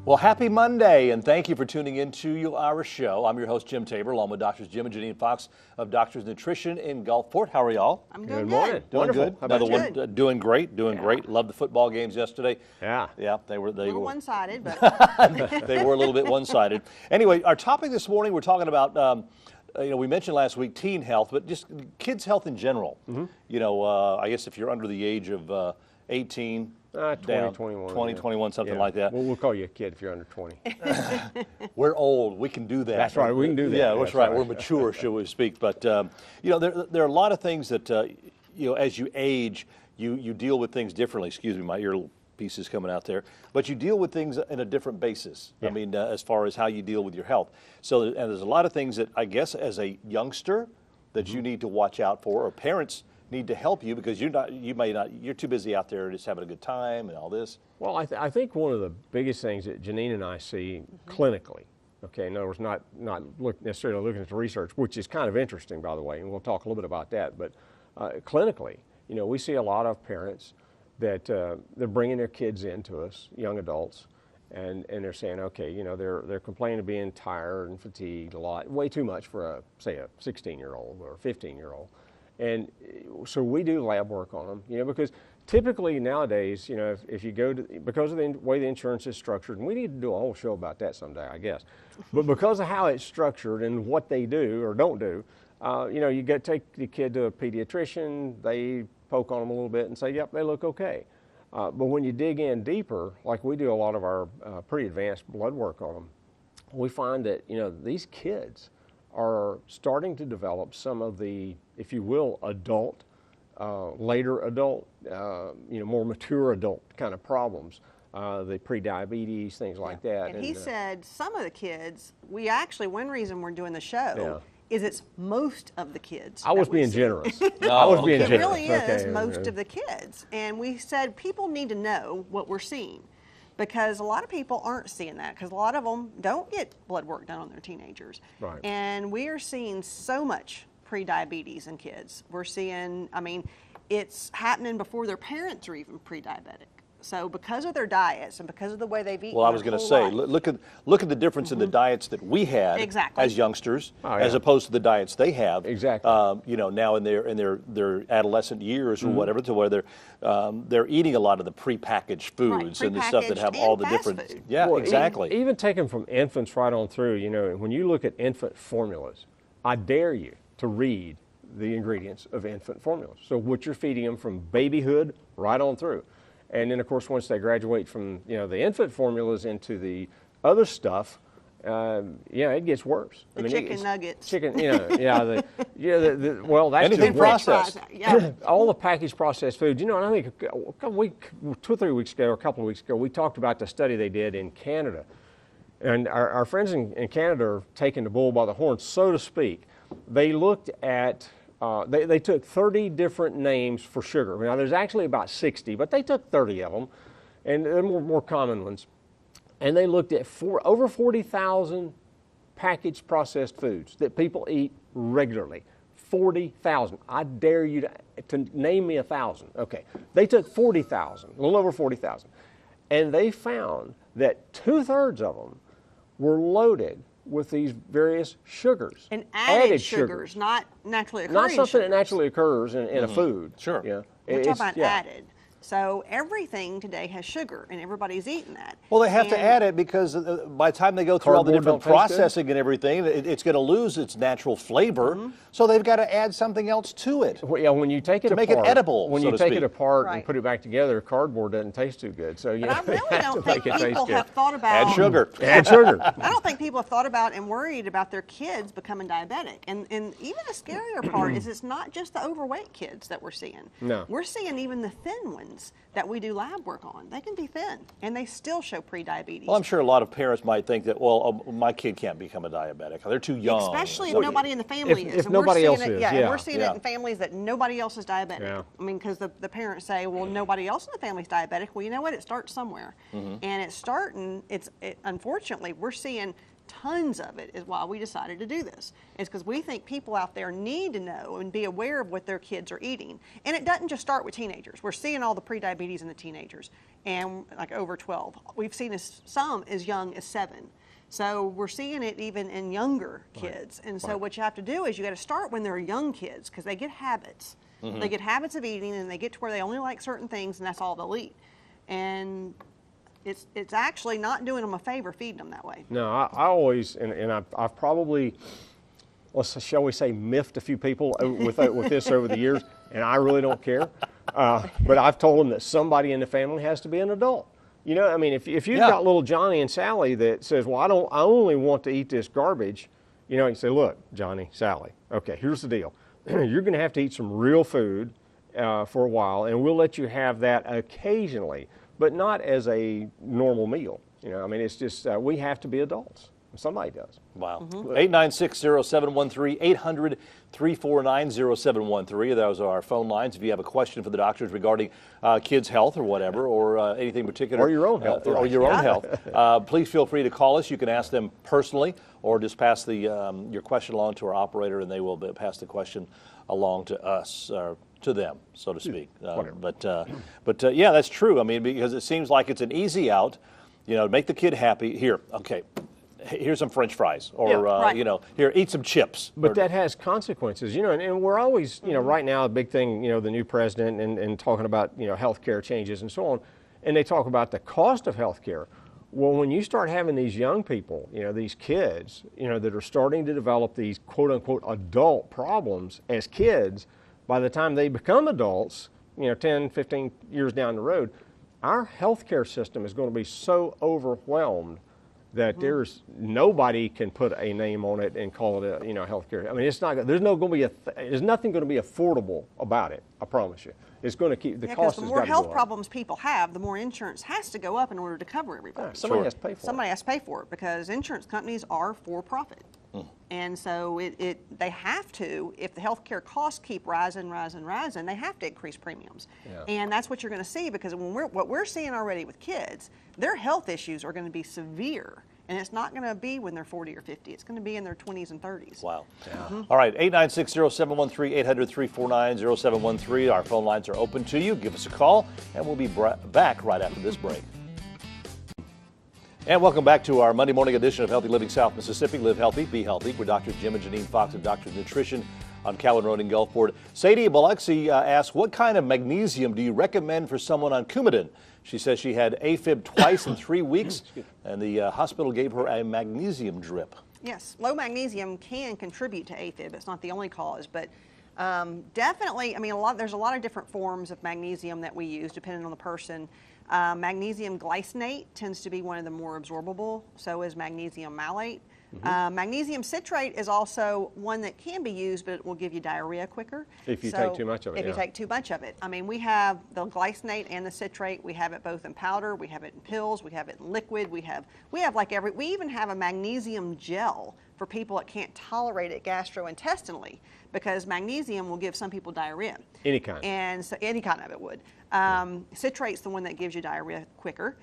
Well, happy Monday, and thank you for tuning into our show. I'm your host, Jim Tabor, along with Doctors Jim and Janine Fox of Doctors Nutrition in Gulfport. How are y'all? I'm doing Good morning. Doing Wonderful. good. How about Another you? one, doing great, great. Loved the football games yesterday. Yeah. Yeah, they were. a little one-sided, but They were a little bit one-sided. Anyway, our topic this morning, we're talking about, we mentioned last week teen health, but just kids' health in general. I guess if you're under the age of 18, 20, down, 21. 20, yeah. 21, something Yeah. like that. We'll call you a kid if you're under 20. We're old. We can do that. That's right. We can do that. Yeah, that's right. right. We're mature, shall we speak. But, there are a lot of things that, as you age, you deal with things differently. Excuse me, my earpiece is coming out there. But you deal with things in a different basis. Yeah. I mean, as far as how you deal with your health. So, and there's a lot of things that I guess as a youngster that you need to watch out for, or parents need to help you because you're too busy out there just having a good time and all this. Well, I think one of the biggest things that Janine and I see clinically, okay, in other words, not necessarily looking at the research, which is kind of interesting, by the way, and we'll talk a little bit about that, but clinically, we see a lot of parents that they're bringing their kids in to us, young adults, and they're saying, okay, they're complaining of being tired and fatigued a lot, way too much for say a 16-year-old or a 15-year-old. And so we do lab work on them, because typically nowadays, if you go to, because of the way the insurance is structured, and we need to do a whole show about that someday, I guess, but because of how it's structured and what they do or don't do, you take the kid to a pediatrician, they poke on them a little bit and say, yep, they look okay. But when you dig in deeper, like we do a lot of our pretty advanced blood work on them, we find that, these kids are starting to develop some of the, if you will, adult, later adult, more mature adult kind of problems, the pre-diabetes, things like that. and he said some of the kids, one reason we're doing the show is it's most of the kids. I was being see. generous. No, I was being It generous. really is Okay, most of the kids. And we said people need to know what we're seeing, because a lot of people aren't seeing that, because a lot of them don't get blood work done on their teenagers. Right. And we are seeing so much pre-diabetes in kids. We're seeing, it's happening before their parents are even pre-diabetic. So because of their diets and because of the way they've eaten. Well, I was going to say, look at the difference in the diets that we had as youngsters, as opposed to the diets they have. Exactly. Now in their adolescent years or whatever, to where they're eating a lot of the prepackaged foods and the stuff that have all the different. Food. Yeah, Well, exactly. Even taken from infants right on through, when you look at infant formulas, I dare you to read the ingredients of infant formulas. So what you're feeding them from babyhood right on through. And then, of course, once they graduate from, the infant formulas into the other stuff, it gets worse. The chicken nuggets. Chicken, well, that's anything just worse. processed. Yeah. All the packaged processed foods. And I think 2 or 3 weeks ago, or a couple of weeks ago, we talked about the study they did in Canada. And our friends in Canada are taking the bull by the horns, so to speak. They looked at they took 30 different names for sugar. Now, there's actually about 60, but they took 30 of them, and they're more common ones. And they looked at over 40,000 packaged processed foods that people eat regularly. 40,000. I dare you to name me 1,000. Okay. They took 40,000, a little over 40,000, and they found that 2/3 of them were loaded with these various sugars. And added sugars, not naturally occurring Not something sugars. that naturally occurs in a food. Sure. Yeah. We're talking about added. So everything today has sugar, and everybody's eating that. Well, they have to add it because by the time they go through all the Cardboard different don't taste good? processing and everything, it's going to lose its natural flavor. So they've got to add something else to it. Well, yeah, when you take it To apart, make it edible, when so you to take speak. it apart Right. and put it back together, cardboard doesn't taste too good. So But I really don't to think make it taste people good. have thought about. Add sugar. Add sugar. I don't think people have thought about and worried about their kids becoming diabetic. And even the scarier part is it's not just the overweight kids that we're seeing. No. We're seeing even the thin ones that we do lab work on. They can be thin, and they still show pre-diabetes. Well, I'm sure a lot of parents might think that, my kid can't become a diabetic. They're too young. Especially if So- nobody in the family is. If And we're nobody seeing else it, is, and yeah. we're seeing Yeah. it in families that nobody else is diabetic. Yeah. Because the parents say, well, nobody else in the family's diabetic. Well, you know what? It starts somewhere. And it's starting, unfortunately, we're seeing tons of it is why we decided to do this. It's because we think people out there need to know and be aware of what their kids are eating. And it doesn't just start with teenagers. We're seeing all the prediabetes in the teenagers and like over 12. We've seen some as young as 7. So we're seeing it even in younger kids. And so what you have to do is you got to start when they're young kids because they get habits. They get habits of eating and they get to where they only like certain things and that's all they'll eat. And it's actually not doing them a favor feeding them that way. No, I always, and I've probably, shall we say, miffed a few people with this over the years, and I really don't care. But I've told them that somebody in the family has to be an adult. You know, I mean, if you've got little Johnny and Sally that says, well, I only want to eat this garbage, you know, you say, look, Johnny, Sally, okay, here's the deal. You're going to have to eat some real food for a while, and we'll let you have that occasionally, but not as a normal meal. You know, I mean, it's just, we have to be adults. Somebody does. Wow. 896-0713, 800-349-0713. Those are our phone lines. If you have a question for the doctors regarding kids' health or whatever, or anything particular. Or your own health. Or your own health. Please feel free to call us. You can ask them personally or just pass your question along to our operator and they will pass the question along to us, to them, so to speak. But yeah, that's true. I mean, because it seems like it's an easy out, you know, make the kid happy. Here, okay. Here's some French fries, or you know, here, eat some chips. But that has consequences, you know, and we're always, you know, right now a big thing, you know, the new president and talking about, you know, healthcare changes and so on, and they talk about the cost of healthcare. Well, when you start having these young people, you know, these kids, you know, that are starting to develop these quote unquote adult problems as kids, by the time they become adults, you know, 10, 15 years down the road, our healthcare system is going to be so overwhelmed that there's nobody can put a name on it and call it a, you know, healthcare. I mean, it's not. There's nothing going to be affordable about it. I promise you. It's going to keep the cost. The more health problems people have, the more insurance has to go up in order to cover everybody. Yeah, somebody has to pay for it. Somebody has to pay for it because insurance companies are for profit. And so they have to, if the healthcare costs keep rising, they have to increase premiums. Yeah. And that's what you're going to see because what we're seeing already with kids, their health issues are going to be severe. And it's not going to be when they're 40 or 50. It's going to be in their 20s and 30s. Wow. Yeah. All right, 896-0713, 800-349-0713. Our phone lines are open to you. Give us a call, and we'll be back right after this break. And welcome back to our Monday morning edition of Healthy Living South Mississippi. Live healthy, be healthy. We're Dr. Jim and Janine Fox of Doctors Nutrition on Cowan Road and Gulfport. Sadie Biloxi asks, what kind of magnesium do you recommend for someone on Coumadin? She says she had AFib twice in 3 weeks, and the hospital gave her a magnesium drip. Yes, low magnesium can contribute to AFib. It's not the only cause, but definitely, I mean, there's a lot of different forms of magnesium that we use depending on the person. Magnesium glycinate tends to be one of the more absorbable, so is magnesium malate. Magnesium citrate is also one that can be used, but it will give you diarrhea quicker. If you take too much of it. If you take too much of it. I mean, we have the glycinate and the citrate. We have it both in powder. We have it in pills. We have it in liquid. We even have a magnesium gel for people that can't tolerate it gastrointestinally because magnesium will give some people diarrhea. Any kind. And so any kind of it would. Citrate's the one that gives you diarrhea quicker.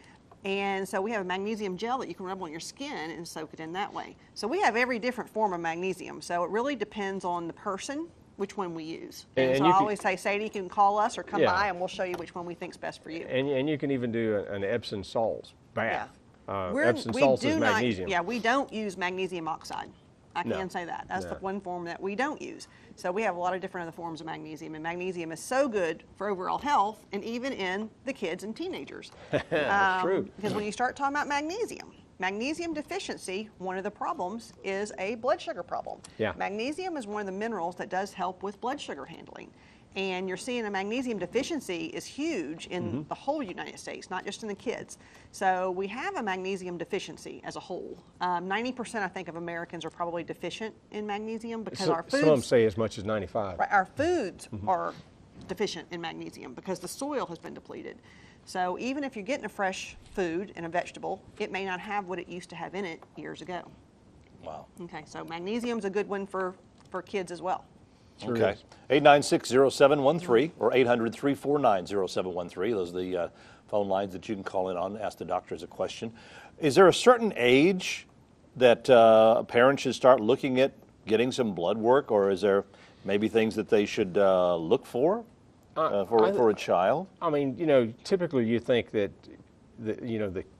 And so we have a magnesium gel that you can rub on your skin and soak it in that way. So we have every different form of magnesium. So it really depends on the person, which one we use. And so I always say, Sadie, you can call us or come by and we'll show you which one we think's best for you. And you can even do an Epsom salts bath. Yeah. Epsom salts is magnesium. Yeah, we don't use magnesium oxide. I can say that. That's the one form that we don't use. So we have a lot of different other forms of magnesium, and magnesium is so good for overall health, and even in the kids and teenagers. That's true. Because when you start talking about magnesium deficiency, one of the problems is a blood sugar problem. Yeah. Magnesium is one of the minerals that does help with blood sugar handling. And you're seeing a magnesium deficiency is huge in the whole United States, not just in the kids. So we have a magnesium deficiency as a whole. 90% I think of Americans are probably deficient in magnesium because our foods. Some say as much as 95. Right, our foods are deficient in magnesium because the soil has been depleted. So even if you're getting a fresh food and a vegetable, it may not have what it used to have in it years ago. Wow. Okay, so magnesium's a good one for kids as well. Sure Okay. 896-0713 or 800-349-0713. Those are the phone lines that you can call in on, ask the doctors a question. Is there a certain age that parents should start looking at getting some blood work, or is there maybe things that they should look for a child? I mean, typically you think that,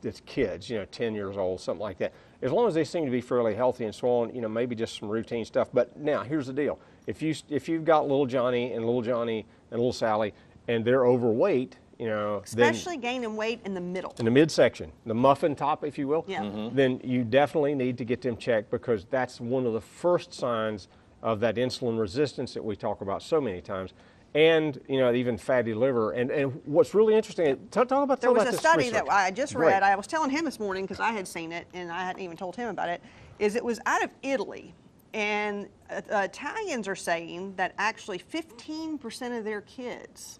it's kids, 10 years old, something like that. As long as they seem to be fairly healthy and so on, maybe just some routine stuff. But now, here's the deal. If you've got little Johnny and little Sally, and they're overweight, especially gaining weight in the middle. In the midsection, the muffin top, if you will, Yeah. then you definitely need to get them checked, because that's one of the first signs of that insulin resistance that we talk about so many times. And even fatty liver, and what's really interesting. Talk about There was a this study research. that I just Great. read. I was telling him this morning because I had seen it and I hadn't even told him about it. It was out of Italy, and Italians are saying that actually 15% of their kids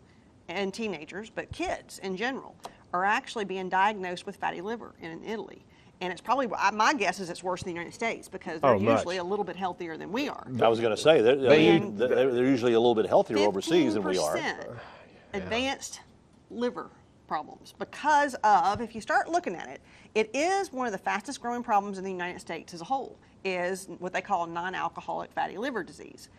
and teenagers, but kids in general, are actually being diagnosed with fatty liver in Italy. And it's probably, my guess is it's worse in the United States, because they're usually a little bit healthier than we are. I was going to say, they're usually a little bit healthier overseas than we are. 15% advanced liver problems because of, if you start looking at it, it is one of the fastest growing problems in the United States as a whole, is what they call non-alcoholic fatty liver disease.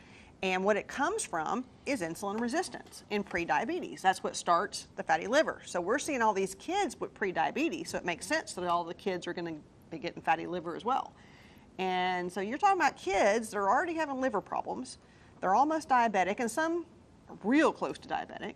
And what it comes from is insulin resistance in prediabetes. That's what starts the fatty liver. So we're seeing all these kids with prediabetes, so it makes sense that all the kids are going to be getting fatty liver as well. And so you're talking about kids that are already having liver problems. They're almost diabetic, and some are real close to diabetic.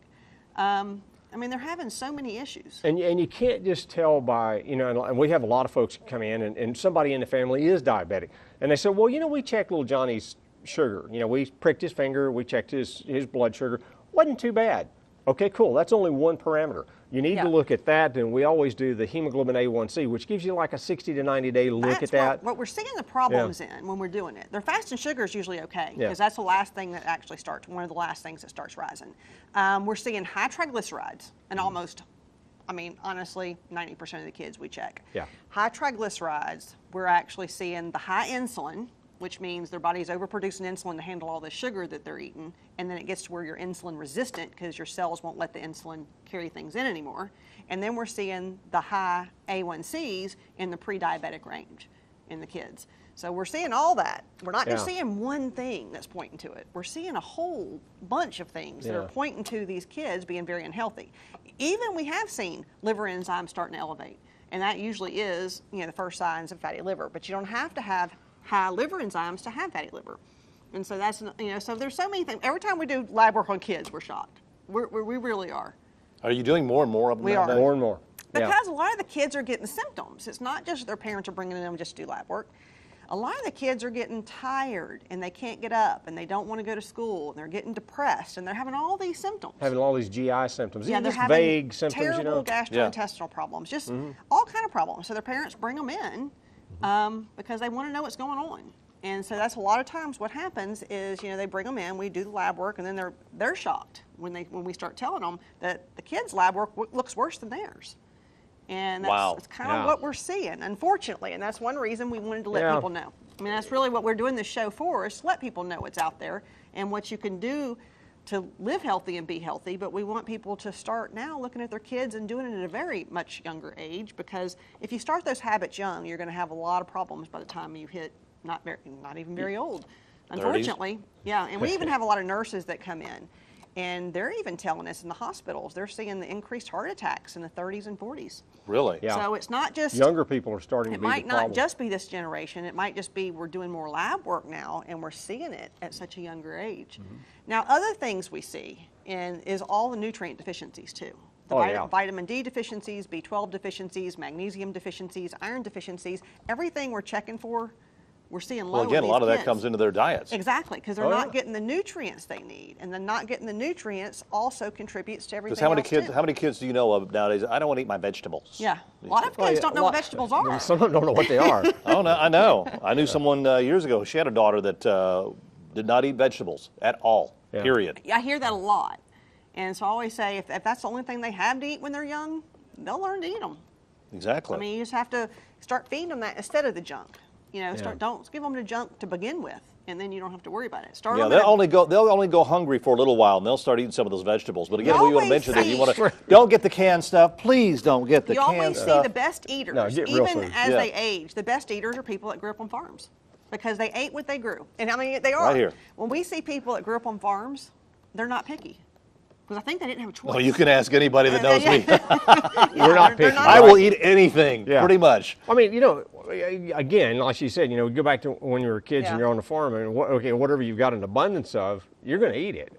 I mean, they're having so many issues. And you can't just tell by, and we have a lot of folks come in, and somebody in the family is diabetic. And they say, well, we checked little Johnny's sugar. We pricked his finger, we checked his blood sugar. Wasn't too bad. Okay, cool. That's only one parameter. You need to look at that, and we always do the hemoglobin A1C, which gives you like a 60 to 90 day look at that. What we're seeing the problems in when we're doing it. Their fasting sugar is usually okay, because that's the last thing that actually starts, one of the last things that starts rising. We're seeing high triglycerides, and honestly, 90% of the kids we check. Yeah. High triglycerides, we're actually seeing the high insulin, which means their body's overproducing insulin to handle all the sugar that they're eating, and then it gets to where you're insulin resistant because your cells won't let the insulin carry things in anymore. And then we're seeing the high A1Cs in the pre-diabetic range in the kids. So we're seeing all that. We're not just seeing one thing that's pointing to it. We're seeing a whole bunch of things that are pointing to these kids being very unhealthy. Even we have seen liver enzymes starting to elevate, and that usually is the first signs of fatty liver. But you don't have to have high liver enzymes to have fatty liver. And so that's, so there's so many things. Every time we do lab work on kids, we're shocked. We really are. Are you doing more and more of them? We are. nowadays? More and more. Because a lot of the kids are getting symptoms. It's not just their parents are bringing them just to do lab work. A lot of the kids are getting tired, and they can't get up, and they don't want to go to school, and they're getting depressed, and they're having all these symptoms. Having all these GI symptoms. Yeah, These they're just having vague symptoms, terrible gastrointestinal problems, just all kind of problems. So their parents bring them in because they want to know what's going on. And so that's a lot of times what happens is, they bring them in, we do the lab work, and then they're shocked when we start telling them that the kids' lab work looks worse than theirs. And that's kind of what we're seeing, unfortunately. And that's one reason we wanted to let people know. I mean, that's really what we're doing this show for, is to let people know what's out there and what you can do to live healthy and be healthy. But we want people to start now looking at their kids and doing it at a very much younger age, because if you start those habits young, you're going to have a lot of problems by the time you hit not even very old, unfortunately. 30s? Yeah, and we even have a lot of nurses that come in, and they're even telling us in the hospitals, they're seeing the increased heart attacks in the 30s and 40s. Really? Yeah. So it's not just Younger people are starting to it be the might problem. not just be this generation. It might just be we're doing more lab work now, and we're seeing it at such a younger age. Now, other things we see is all the nutrient deficiencies too. The vitamin D deficiencies, B12 deficiencies, magnesium deficiencies, iron deficiencies, everything we're checking for, we're seeing low. Well, again, in a lot of these that comes into their diets. Exactly, because they're not getting the nutrients they need, and then not getting the nutrients also contributes to everything. Because else how many kids do you know of nowadays? I don't want to eat my vegetables. Yeah, a lot of kids don't know what vegetables are. Some of them don't know what they are. Oh, no, I know. I knew someone years ago. She had a daughter that did not eat vegetables at all. Yeah. Period. I hear that a lot, and so I always say if that's the only thing they have to eat when they're young, they'll learn to eat them. Exactly. I mean, you just have to start feeding them that instead of the junk. Don't give them the junk to begin with. and then you don't have to worry about it. Start Yeah, them they'll at a- only go hungry for a little while, and they'll start eating some of those vegetables. But again, You we want to always mention that you see- want to don't get the canned stuff. Please don't get the You canned always see stuff. the best eaters, No, get real even food. as Yeah. they age. The best eaters are people that grew up on farms because they ate what they grew. And I mean, they are. Right here. When we see people that grew up on farms, they're not picky because I think they didn't have a choice. Well, you can ask anybody that knows me. We're not they're picky. I will eat anything, Yeah. pretty much. I mean, you know, again, like you said, you know, go back to when you were kids Yeah. and you're on the farm, and okay, whatever you've got an abundance of, you're going to eat it,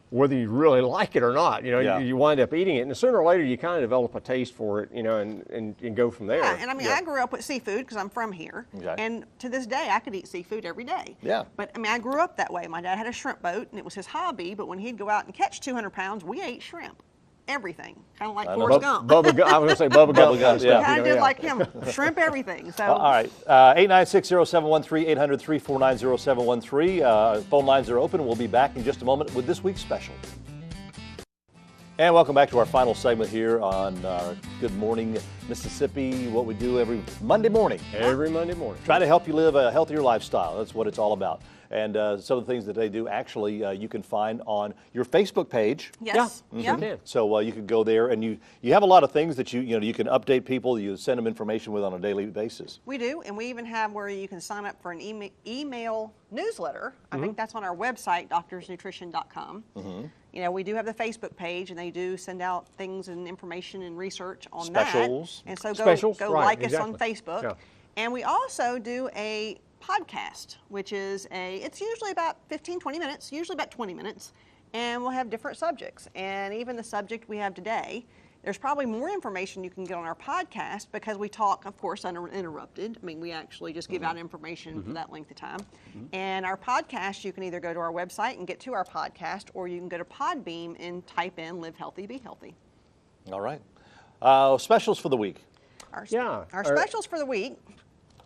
whether you really like it or not. You know, Yeah. you wind up eating it, and sooner or later you kind of develop a taste for it, you know, and go from there. Yeah, and I mean, I grew up with seafood because I'm from here, Okay. and to this day, I could eat seafood every day. Yeah. But I mean, I grew up that way. My dad had a shrimp boat, and it was his hobby. But when he'd go out and catch 200 pounds, we ate shrimp, everything, kind of like I know. Forrest Gump. Bubba Gump, I was going to say Bubba Gump. Gump, yeah. Kind of did yeah. like him, shrimp everything. So All right, 896-0713, 800-349-0713. Phone lines are open. We'll be back in just a moment with this week's special. And welcome back to our final segment here on Good Morning Mississippi, what we do every Monday morning. Every Monday morning. Try to help you live a healthier lifestyle. That's what it's all about. And some of the things that they do actually you can find on your Facebook page. yes, Yeah. can. So you can go there, and you have a lot of things that you can update people. You send them information with on a daily basis. we do, and we even have where you can sign up for an email newsletter. I think that's on our website, doctorsnutrition.com. You know, we do have the Facebook page, and they do send out things and information and research on Specials. that. And so Specials, go right, like us on exactly. Facebook. Yeah. And we also do a podcast, which is it's usually about 15, 20 minutes, usually about 20 minutes, and we'll have different subjects. And even the subject we have today, there's probably more information you can get on our podcast because we talk, of course, uninterrupted. I mean, we actually just give out information for that length of time. And our podcast, you can either go to our website and get to our podcast, or you can go to Podbeam and type in Live Healthy, Be Healthy. All right. Specials for the week. Our Or- specials for the week.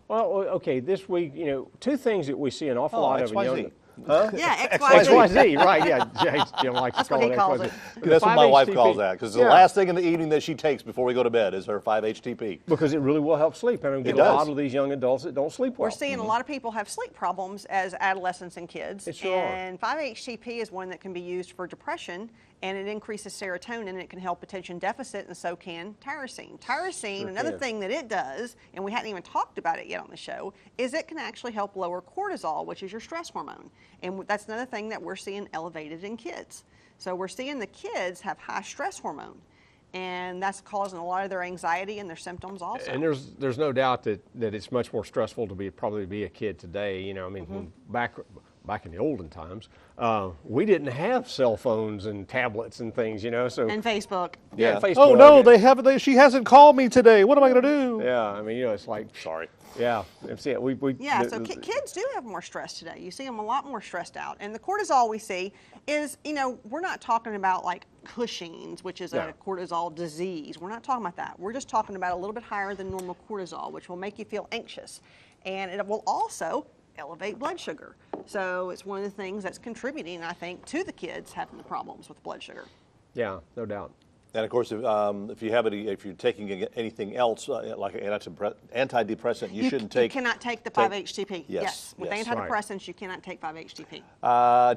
Well, okay, this week, you know, two things that we see an awful Oh, lot of in XYZ. young... Huh? Yeah, XYZ. XYZ, right, yeah. Jim likes That's to call what he it calls XYZ. it. That's what my wife 5-HTP. calls that, because the Yeah. last thing in the evening that she takes before we go to bed is her 5-HTP. Because it really will help sleep. I mean, we It get a does. lot of these young adults that don't sleep well. We're seeing a lot of people have sleep problems as adolescents and kids. It sure are. And 5-HTP is one that can be used for depression, and it increases serotonin, and it can help attention deficit, and so can tyrosine. Tyrosine, another can. thing that it does, and we hadn't even talked about it yet on the show, is it can actually help lower cortisol, which is your stress hormone. And that's another thing that we're seeing elevated in kids. So we're seeing the kids have high stress hormone, and that's causing a lot of their anxiety and their symptoms also. And there's no doubt that it's much more stressful to probably be a kid today. You know, I mean, when back in the olden times, we didn't have cell phones and tablets and things, you know. So And Facebook. yeah, Facebook. Oh no, they haven't. She hasn't called me today. What am I going to do? Yeah, I mean, you know, it's like Sorry. yeah, that's it. Yeah, so kids do have more stress today. You see them a lot more stressed out. And the cortisol we see is, you know, we're not talking about like Cushing's, which is Yeah. a cortisol disease. We're not talking about that. We're just talking about a little bit higher than normal cortisol, which will make you feel anxious. And it will also elevate blood sugar. So it's one of the things that's contributing, I think, to the kids having the problems with blood sugar. Yeah, no doubt. And of course, if you have if you're taking anything else like an antidepressant, you shouldn't take. You cannot take the take- 5-HTP. Yes, With yes. antidepressants, you cannot take 5-HTP.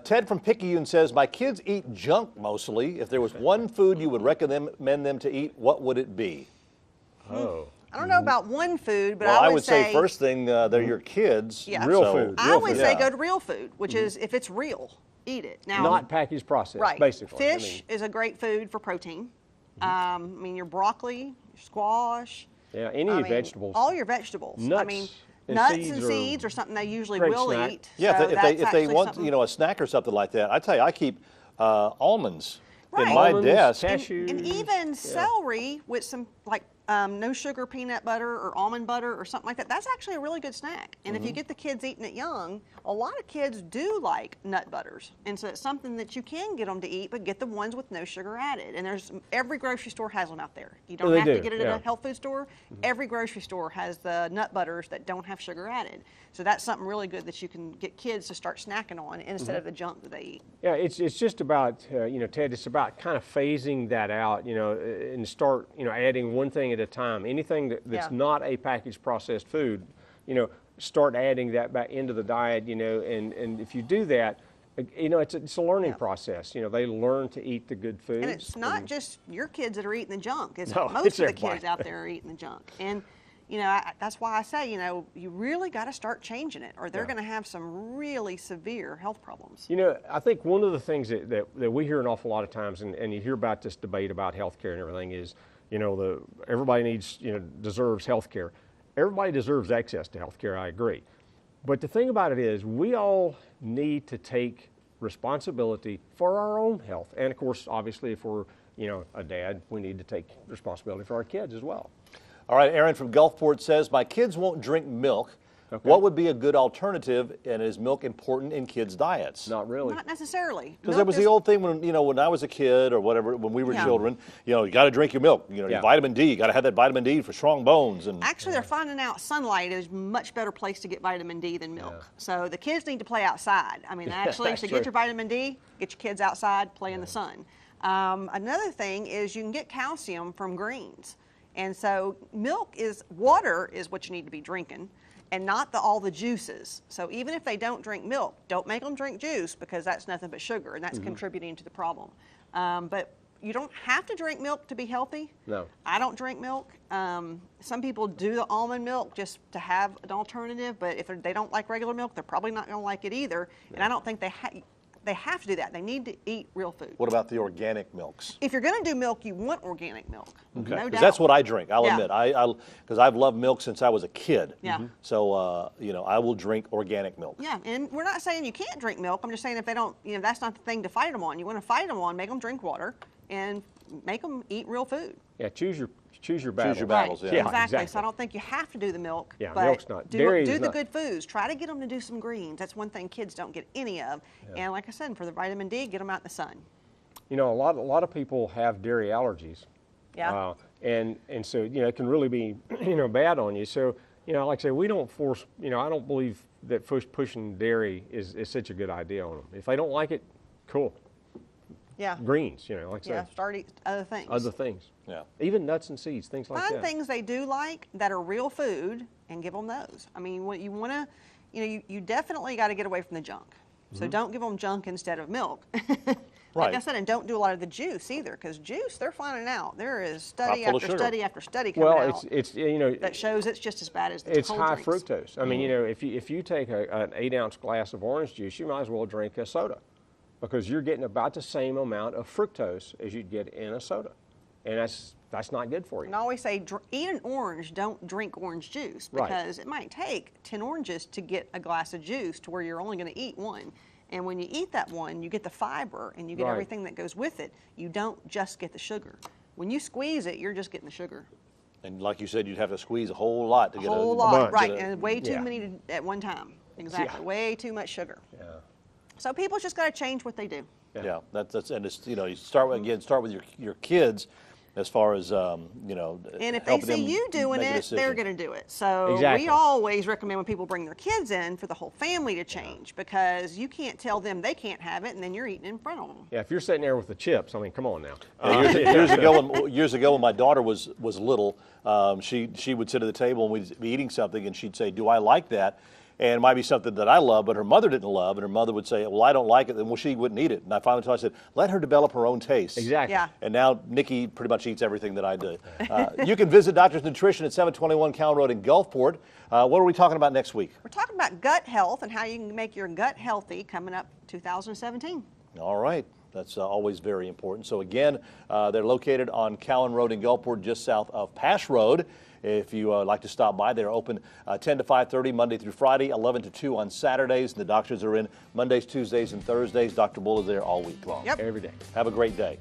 Ted from Picayune says, "My kids eat junk mostly. If there was one food you would recommend them to eat, what would it be?" Oh, I don't know about one food, but Well, I would say first thing they're your kids. Yeah. Real so- food. I Real would food. say Yeah. go to real food, which is if it's real, eat it. Now, not packaged processed, right. basically. I Fish mean, is a great food for protein. I mean, your broccoli, your squash. yeah, any I mean, vegetables. All your vegetables. I Nuts mean, and nuts seeds and are seeds are something they usually great will snack. eat. Yeah, So if that's they actually want something- a snack or something like that, I tell you, I keep almonds in Right. my Almonds, desk. cashews. And even celery with some like no sugar peanut butter or almond butter or something like that, that's actually a really good snack. And if you get the kids eating it young, a lot of kids do like nut butters. And so it's something that you can get them to eat, but get the ones with no sugar added. And every grocery store has them out there. You don't they have to do, get it yeah. at a health food store. Every grocery store has the nut butters that don't have sugar added. So that's something really good that you can get kids to start snacking on instead of the junk that they eat. Yeah, it's just about, you know, Ted, it's about kind of phasing that out, you know, and start, you know, adding one thing at a time. Anything that's Yeah. not a packaged processed food, you know, start adding that back into the diet, you know, and if you do that, you know, it's a learning process. You know, they learn to eat the good foods. And it's not just your kids that are eating the junk. It's No, most it's of the everybody. kids out there are eating the junk. And, you know, that's why I say, you know, you really got to start changing it or they're going to have some really severe health problems. You know, I think one of the things that we hear an awful lot of times, and you hear about this debate about healthcare and everything is, you know, everybody needs, you know, deserves healthcare. Everybody deserves access to healthcare, I agree. But the thing about it is we all need to take responsibility for our own health. And of course, obviously, if we're, you know, a dad, we need to take responsibility for our kids as well. All right, Aaron from Gulfport says, my kids won't drink milk. Okay. What would be a good alternative, and is milk important in kids' diets? Not really. Not necessarily. Because there was the old thing when, you know, when I was a kid or whatever, when we were children, you know, you got to drink your milk. You know, your vitamin D, you got to have that vitamin D for strong bones. And Actually, they're finding out sunlight is a much better place to get vitamin D than milk. So the kids need to play outside. I mean, actually, that's to true. get your vitamin D, get your kids outside, play in the sun. Another thing is you can get calcium from greens. And so water is what you need to be drinking and not all the juices. So even if they don't drink milk, don't make them drink juice because that's nothing but sugar and that's contributing to the problem. But you don't have to drink milk to be healthy. No. I don't drink milk. Some people do the almond milk just to have an alternative, but if they don't like regular milk, they're probably not going to like it either. And I don't think they have to do that. They need to eat real food. what about the organic milks? If you're going to do milk, you want organic milk. No doubt. Because that's what I drink, I'll Yeah. admit. Because I've loved milk since I was a kid. Yeah. So, you know, I will drink organic milk. Yeah, and we're not saying you can't drink milk. I'm just saying if they don't, you know, that's not the thing to fight them on. You want to fight them on, make them drink water and make them eat real food. Yeah, choose your battles. your battles, yeah. Yeah, exactly. exactly. So I don't think you have to do the milk. Yeah, but milk's not- Do, dairy do is the not- good foods. Try to get them to do some greens. That's one thing kids don't get any of. And like I said, for the vitamin D, get them out in the sun. You know, a lot of people have dairy allergies. Yeah. And so, you know, it can really be, you know, bad on you. So, you know, like I say, we don't force, you know, I don't believe that pushing dairy is such a good idea on them. If they don't like it, cool. Yeah. Greens, you know, like I Yeah. say, Start eating other things. other things. Yeah. Even nuts and seeds, things like Find that. things they do like that are real food and give them those. I mean, what you want to, you know, you definitely got to get away from the junk. So don't give them junk instead of milk. Like I Right. said, and don't do a lot of the juice either, because juice, they're finding out there is study Not full of after sugar. study after study coming Well, out it's you know, that shows it's just as bad as the it's cold high drinks. fructose. I mean, you know, if you take an 8-ounce glass of orange juice, you might as well drink a soda, because you're getting about the same amount of fructose as you'd get in a soda, and that's not good for you. And I always say, eat an orange, don't drink orange juice, Right. because it might take 10 oranges to get a glass of juice to where you're only going to eat one. And when you eat that one, you get the fiber and you get Right. everything that goes with it. You don't just get the sugar. When you squeeze it, you're just getting the sugar. And like you said, you'd have to squeeze a whole lot to A get whole bunch. lot, right, get a- and way too Yeah. many at one time. Exactly, Yeah. way too much sugar. Yeah. So people just got to change what they do. Yeah, that's and it's, you know, you start with your kids as far as you know, And if they helping see them you doing make a it, they're decision. going to do it. So Exactly. we always recommend when people bring their kids in for the whole family to change, because you can't tell them they can't have it and then you're eating in front of them. Yeah, if you're sitting there with the chips, I mean, come on now. Years ago when my daughter was little, she would sit at the table and we'd be eating something and she'd say, "Do I like that?" And it might be something that I love, but her mother didn't love, and her mother would say, "Well, I don't like it," and she wouldn't eat it. And I finally told her, I said, "Let her develop her own taste." Exactly. Yeah. And now Nikki pretty much eats everything that I do. You can visit Doctor's Nutrition at 721 Cowan Road in Gulfport. What are we talking about next week? We're talking about gut health and how you can make your gut healthy coming up 2017. All right. That's always very important. So again, they're located on Cowan Road in Gulfport, just south of Pash Road. If you like to stop by, they're open 10 to 5:30 Monday through Friday, 11 to 2 on Saturdays. And the doctors are in Mondays, Tuesdays, and Thursdays. Dr. Bull is there all week long. Yep. Every day. Have a great day.